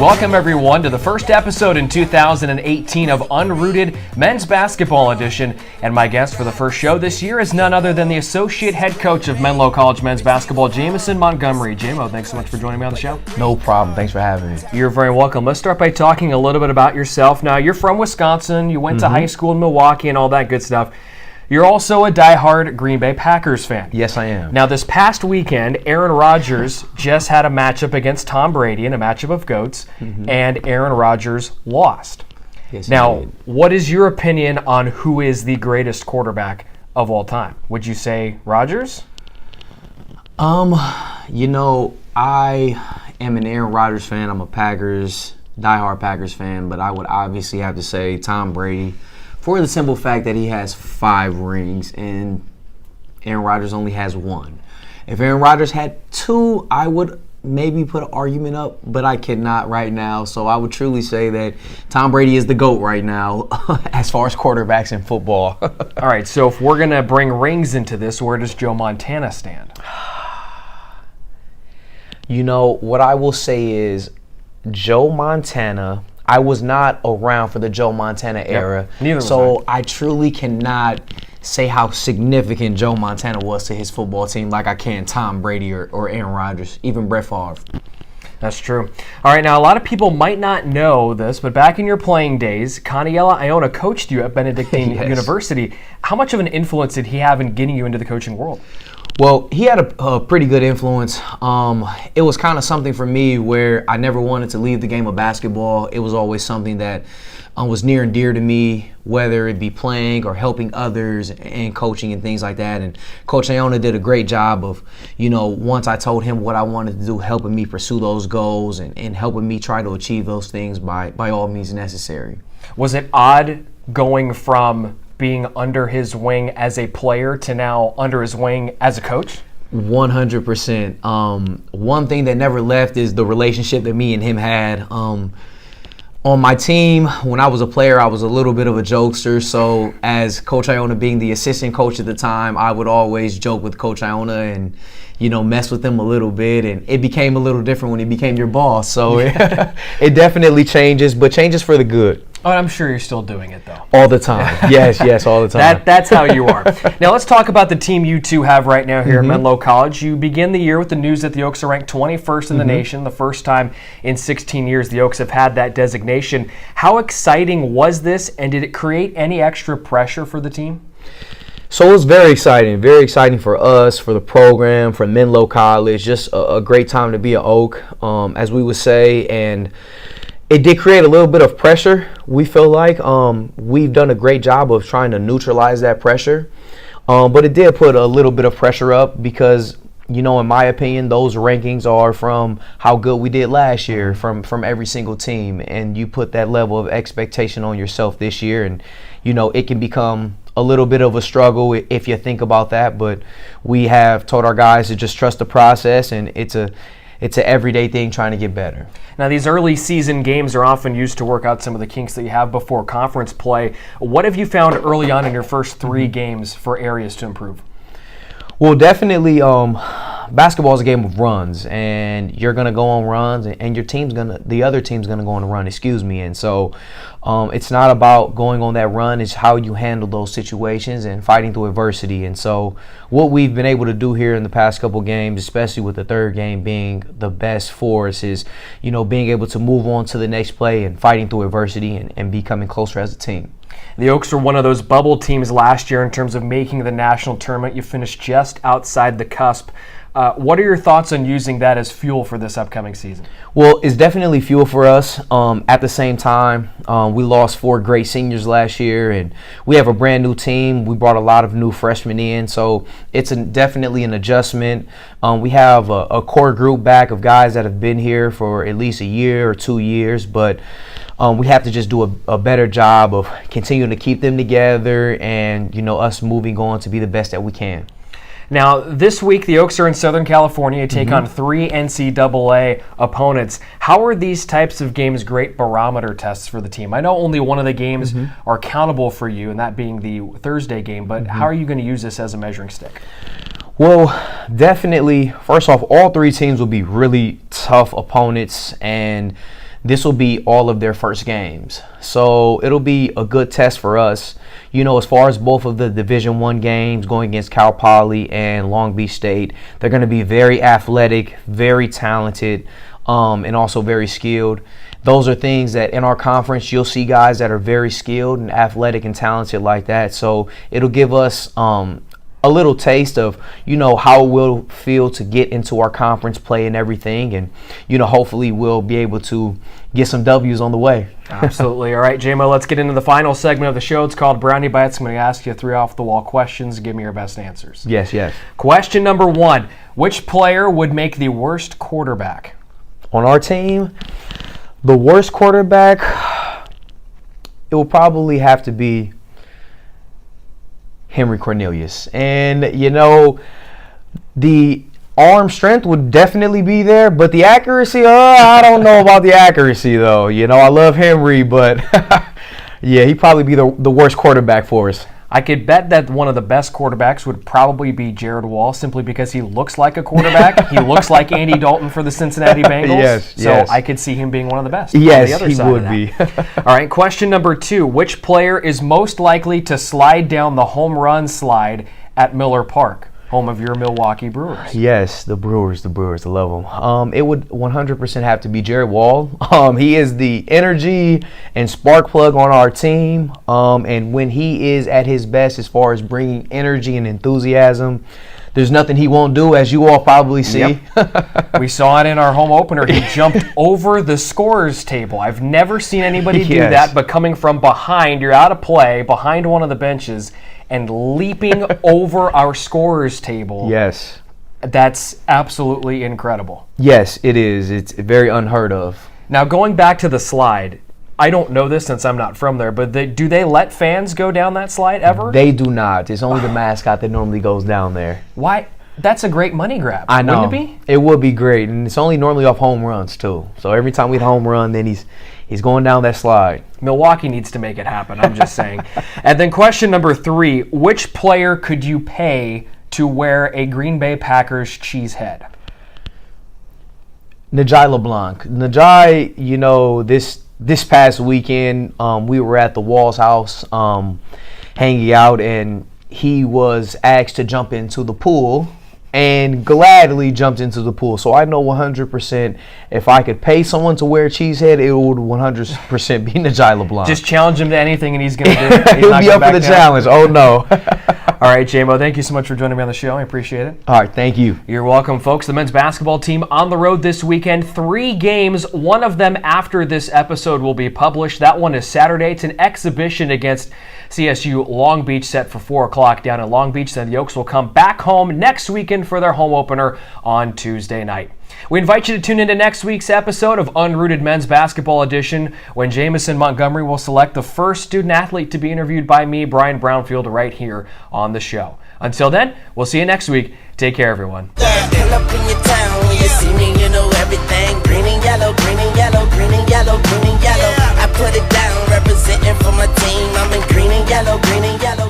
Welcome, everyone, to the first episode in 2018 of Unrooted Men's Basketball Edition. And my guest for the first show this year is none other than the Associate Head Coach of Menlo College Men's Basketball, Jamison Montgomery. Jamo, thanks so much for joining me on the show. No problem. Thanks for having me. You're very welcome. Let's start by talking a little bit about yourself. Now, you're from Wisconsin. You went to high school in Milwaukee and all that good stuff. You're also a diehard Green Bay Packers fan. Yes, I am. Now, this past weekend, Aaron Rodgers just had a matchup against Tom Brady in a matchup of GOATs, and Aaron Rodgers lost. Yes, now, what is your opinion on who is the greatest quarterback of all time? Would you say Rodgers? I am an Aaron Rodgers fan. I'm a diehard Packers fan, but I would obviously have to say Tom Brady, for the simple fact that he has 5 rings and Aaron Rodgers only has 1. If Aaron Rodgers had 2, I would maybe put an argument up, but I cannot right now. So I would truly say that Tom Brady is the GOAT right now as far as quarterbacks in football. All right, so if we're going to bring rings into this, where does Joe Montana stand? What I will say is Joe Montana, I was not around for the Joe Montana era, neither was so I truly cannot say how significant Joe Montana was to his football team like I can Tom Brady or Aaron Rodgers, even Brett Favre. That's true. All right, now a lot of people might not know this, but back in your playing days, Kaniela Iona coached you at Benedictine Yes. University. How much of an influence did he have in getting you into the coaching world? Well, he had a pretty good influence. It was kind of something for me where I never wanted to leave the game of basketball. It was always something that was near and dear to me, whether it be playing or helping others and coaching and things like that. And Coach Iona did a great job of, once I told him what I wanted to do, helping me pursue those goals and helping me try to achieve those things by all means necessary. Was it odd going from being under his wing as a player to now under his wing as a coach? 100%. One thing that never left is the relationship that me and him had. On my team, when I was a player, I was a little bit of a jokester. So as Coach Iona being the assistant coach at the time, I would always joke with Coach Iona and, mess with him a little bit. And it became a little different when he became your boss. So it definitely changes, but changes for the good. Oh, I'm sure you're still doing it, though. All the time. Yes, all the time. That's how you are. Now, let's talk about the team you two have right now here at Menlo College. You begin the year with the news that the Oaks are ranked 21st in the nation, the first time in 16 years the Oaks have had that designation. How exciting was this, and did it create any extra pressure for the team? So it was very exciting for us, for the program, for Menlo College. Just a great time to be an Oak, as we would say, and it did create a little bit of pressure. We feel like we've done a great job of trying to neutralize that pressure, but it did put a little bit of pressure up because, in my opinion, those rankings are from how good we did last year from every single team, and you put that level of expectation on yourself this year, and it can become a little bit of a struggle if you think about that. But we have told our guys to just trust the process, and it's an everyday thing trying to get better. Now, these early season games are often used to work out some of the kinks that you have before conference play. What have you found early on in your first 3 games for areas to improve? Well, definitely, basketball is a game of runs, and you're gonna go on runs, and the other team's gonna go on a run. And so, it's not about going on that run; it's how you handle those situations and fighting through adversity. And so, what we've been able to do here in the past couple games, especially with the third game being the best for us, is being able to move on to the next play and fighting through adversity and becoming closer as a team. The Oaks were one of those bubble teams last year in terms of making the national tournament. You finished just outside the cusp. What are your thoughts on using that as fuel for this upcoming season? Well, it's definitely fuel for us. At the same time, we lost 4 great seniors last year, and we have a brand new team. We brought a lot of new freshmen in, so it's definitely an adjustment. We have a core group back of guys that have been here for at least a year or 2 years, but we have to just do a better job of continuing to keep them together and, us moving on to be the best that we can. Now, this week, the Oaks are in Southern California to take on 3 NCAA opponents. How are these types of games great barometer tests for the team? I know only one of the games are countable for you, and that being the Thursday game, but how are you going to use this as a measuring stick? Well, definitely, first off, all 3 teams will be really tough opponents, and this will be all of their first games. So it'll be a good test for us. You know, as far as both of the Division I games going against Cal Poly and Long Beach State, they're going to be very athletic, very talented, and also very skilled. Those are things that in our conference you'll see guys that are very skilled and athletic and talented like that. So it'll give us a little taste of, you know, how we'll feel to get into our conference play and everything. And, you know, hopefully we'll be able to get some W's on the way. Absolutely. All right, JMO, let's get into the final segment of the show. It's called Brownie Bites. I'm going to ask you 3 off-the-wall questions. Give me your best answers. Yes, yes. Question number 1. Which player would make the worst quarterback? On our team, the worst quarterback, it will probably have to be Henry Cornelius. And, you know, the arm strength would definitely be there, but the accuracy, I don't know about the accuracy, though. You know, I love Henry, but, yeah, he'd probably be the worst quarterback for us. I could bet that one of the best quarterbacks would probably be Jared Wall, simply because he looks like a quarterback. He looks like Andy Dalton for the Cincinnati Bengals. Yes, so yes. I could see him being one of the best. Yes, on the other he side would of that. be. All right, question number 2. Which player is most likely to slide down the home run slide at Miller Park, home of your Milwaukee Brewers? Yes, the Brewers, I love them. It would 100% have to be Jared Wall. He is the energy and spark plug on our team. And when he is at his best as far as bringing energy and enthusiasm, there's nothing he won't do, as you all probably see. Yep. We saw it in our home opener. He jumped over the scorer's table. I've never seen anybody do that, but coming from behind, you're out of play, behind one of the benches, and leaping over our scorer's table. Yes. That's absolutely incredible. Yes, it is. It's very unheard of. Now, going back to the slide, I don't know this since I'm not from there, but do they let fans go down that slide ever? They do not. It's only the mascot that normally goes down there. Why? That's a great money grab. I know. Wouldn't it be? It would be great, and it's only normally off home runs too. So every time we hit a home run, then he's going down that slide. Milwaukee needs to make it happen, I'm just saying. And then question number 3, which player could you pay to wear a Green Bay Packers cheese head? Najai LeBlanc. Najai, you know, this past weekend, we were at the Walls house hanging out, and he was asked to jump into the pool and gladly jumped into the pool. So I know 100% if I could pay someone to wear a cheese head, it would 100% be Najai LeBlanc. Just challenge him to anything and he's going to do it. He'll be up for the challenge. Oh, no. All right, JMO, thank you so much for joining me on the show. I appreciate it. All right, thank you. You're welcome, folks. The men's basketball team on the road this weekend. 3 games, one of them after this episode will be published. That one is Saturday. It's an exhibition against CSU Long Beach, set for 4 o'clock down in Long Beach. Then the Oaks will come back home next weekend for their home opener on Tuesday night. We invite you to tune into next week's episode of Unrooted Men's Basketball Edition, when Jamison Montgomery will select the first student-athlete to be interviewed by me, Brian Brownfield, right here on the show. Until then, we'll see you next week. Take care, everyone. Pull up in your town when you see me, you know everything. Green and yellow, green and yellow, green and yellow, green and yellow. I put it down, representing for my team. I'm in green and yellow, green and yellow.